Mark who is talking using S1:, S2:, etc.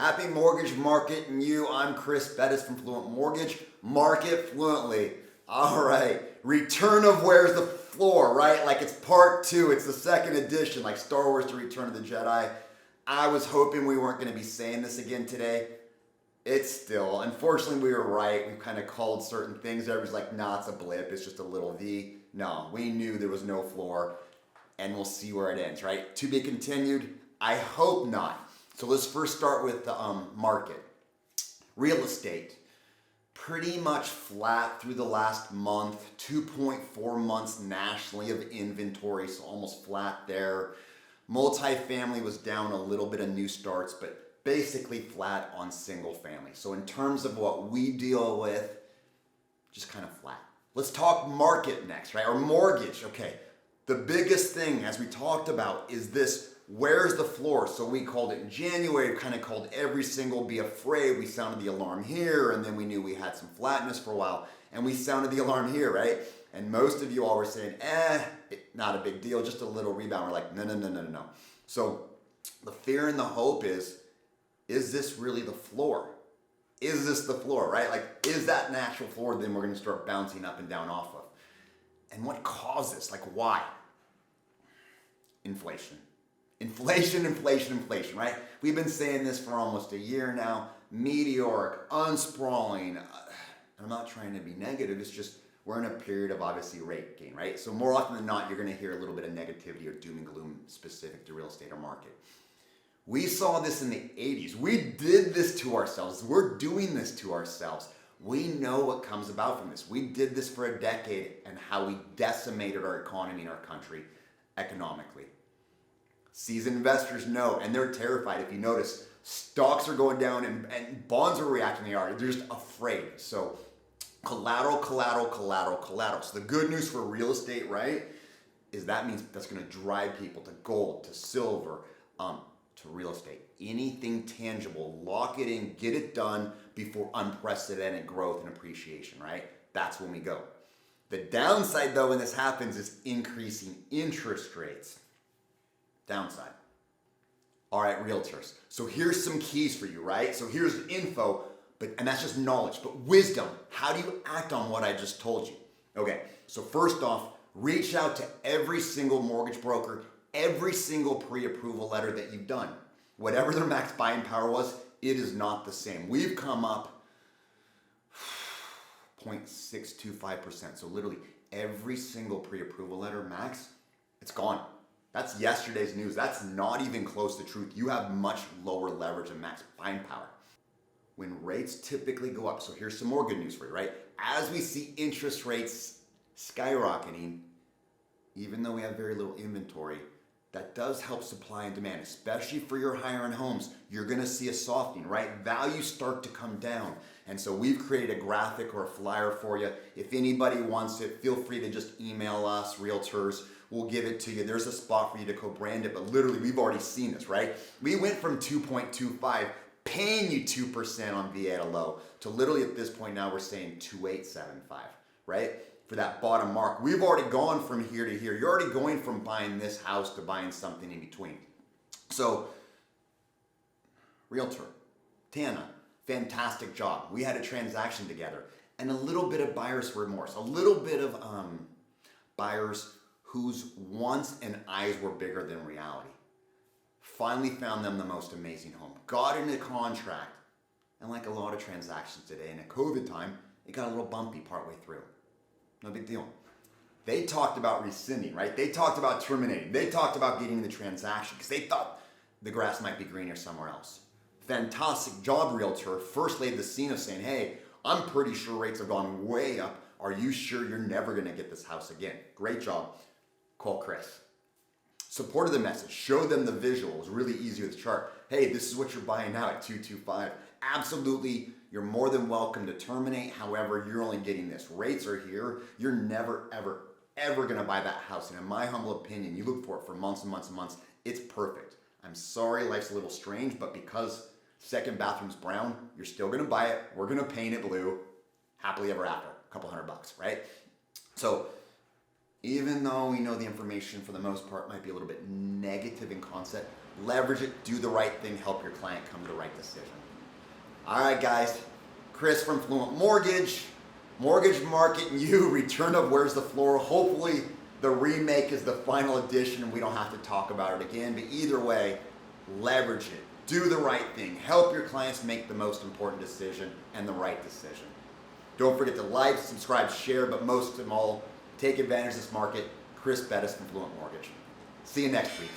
S1: Happy mortgage market and you. I'm Chris Bettis from Fluent Mortgage. Market fluently. All right. Return of Where's the Floor, right? Like it's part 2. It's the second edition, like Star Wars: The Return of the Jedi. I was hoping we weren't going to be saying this again today. It's still. Unfortunately, we were right. We kind of called certain things. Everybody's like, nah, it's a blip. It's just a little V. No, we knew there was no floor. And we'll see where it ends, right? To be continued. I hope not. So let's first start with the market. Real estate, pretty much flat through the last month, 2.4 months nationally of inventory, so almost flat there. Multifamily was down a little bit of new starts, but basically flat on single family. So in terms of what we deal with, just kind of flat. Let's talk market next, right? Or mortgage, okay. The biggest thing, as we talked about, is this. Where's the floor? So we called it in January, we kind of called every single be afraid. We sounded the alarm here, and then we knew we had some flatness for a while, and we sounded the alarm here, right? And most of you all were saying, not a big deal, just a little rebound. We're like, no. So the fear and the hope is this really the floor? Is this the floor, right? Like, is that an actual floor? Then we're going to start bouncing up and down off of. And what caused this? Like, why? Inflation, right? We've been saying this for almost a year now. Meteoric, unsprawling. I'm not trying to be negative. It's just we're in a period of obviously rate gain, right? So more often than not, you're going to hear a little bit of negativity or doom and gloom specific to real estate or market. We saw this in the 80s. We did this to ourselves. We're doing this to ourselves. We know what comes about from this. We did this for a decade and how we decimated our economy and our country economically. Seasoned investors know, and they're terrified. If you notice, stocks are going down and bonds are reacting. They're just afraid. So collateral. So the good news for real estate, right, is that means that's going to drive people to gold, to silver, to real estate. Anything tangible, lock it in, get it done before unprecedented growth and appreciation, right? That's when we go. The downside, though, when this happens is increasing interest rates. Downside. All right, realtors. So here's some keys for you, right? So here's info, and that's just knowledge, but wisdom. How do you act on what I just told you? Okay, so first off, reach out to every single mortgage broker, every single pre-approval letter that you've done. Whatever their max buying power was, it is not the same. We've come up 0.625%. So literally every single pre-approval letter max, it's gone. That's yesterday's news. That's not even close to truth. You have much lower leverage and max buying power. When rates typically go up, so here's some more good news for you, right? As we see interest rates skyrocketing, even though we have very little inventory, that does help supply and demand, especially for your higher end homes. You're gonna see a softening, right? Values start to come down. And so we've created a graphic or a flyer for you. If anybody wants it, feel free to just email us, realtors. We'll give it to you. There's a spot for you to co-brand it, but literally we've already seen this, right? We went from 2.25, paying you 2% on VA at a low, to literally at this point now we're saying 2.875, right? For that bottom mark. We've already gone from here to here. You're already going from buying this house to buying something in between. So, realtor, Tana, fantastic job. We had a transaction together and a little bit of buyer's remorse, a little bit of buyers whose wants and eyes were bigger than reality. Finally found them the most amazing home. Got into contract, and like a lot of transactions today in a COVID time, it got a little bumpy partway through. No big deal. They talked about rescinding, right? They talked about terminating. They talked about getting the transaction because they thought the grass might be greener somewhere else. Fantastic job, realtor. First laid the scene of saying, hey, I'm pretty sure rates have gone way up. Are you sure you're never going to get this house again? Great job. Call Chris. Supported the message. Showed them the visual. It was really easy with the chart. Hey, this is what you're buying now at 225. Absolutely. You're more than welcome to terminate. However, you're only getting this. Rates are here. You're never, ever going to buy that house. And in my humble opinion, you look for it for months and months and months. It's perfect. I'm sorry life's a little strange, but because second bathroom's brown, you're still going to buy it. We're going to paint it blue. Happily ever after. A couple $100, right? So even though we know the information for the most part might be a little bit negative in concept, leverage it, do the right thing, help your client come to the right decision. All right, guys. Chris from Fluent Mortgage Market and You, Return of Where's the Floor. Hopefully the remake is the final edition and we don't have to talk about it again. But either way, leverage it. Do the right thing. Help your clients make the most important decision and the right decision. Don't forget to like, subscribe, share, but most of all, take advantage of this market. Chris Bettis from Fluent Mortgage. See you next week.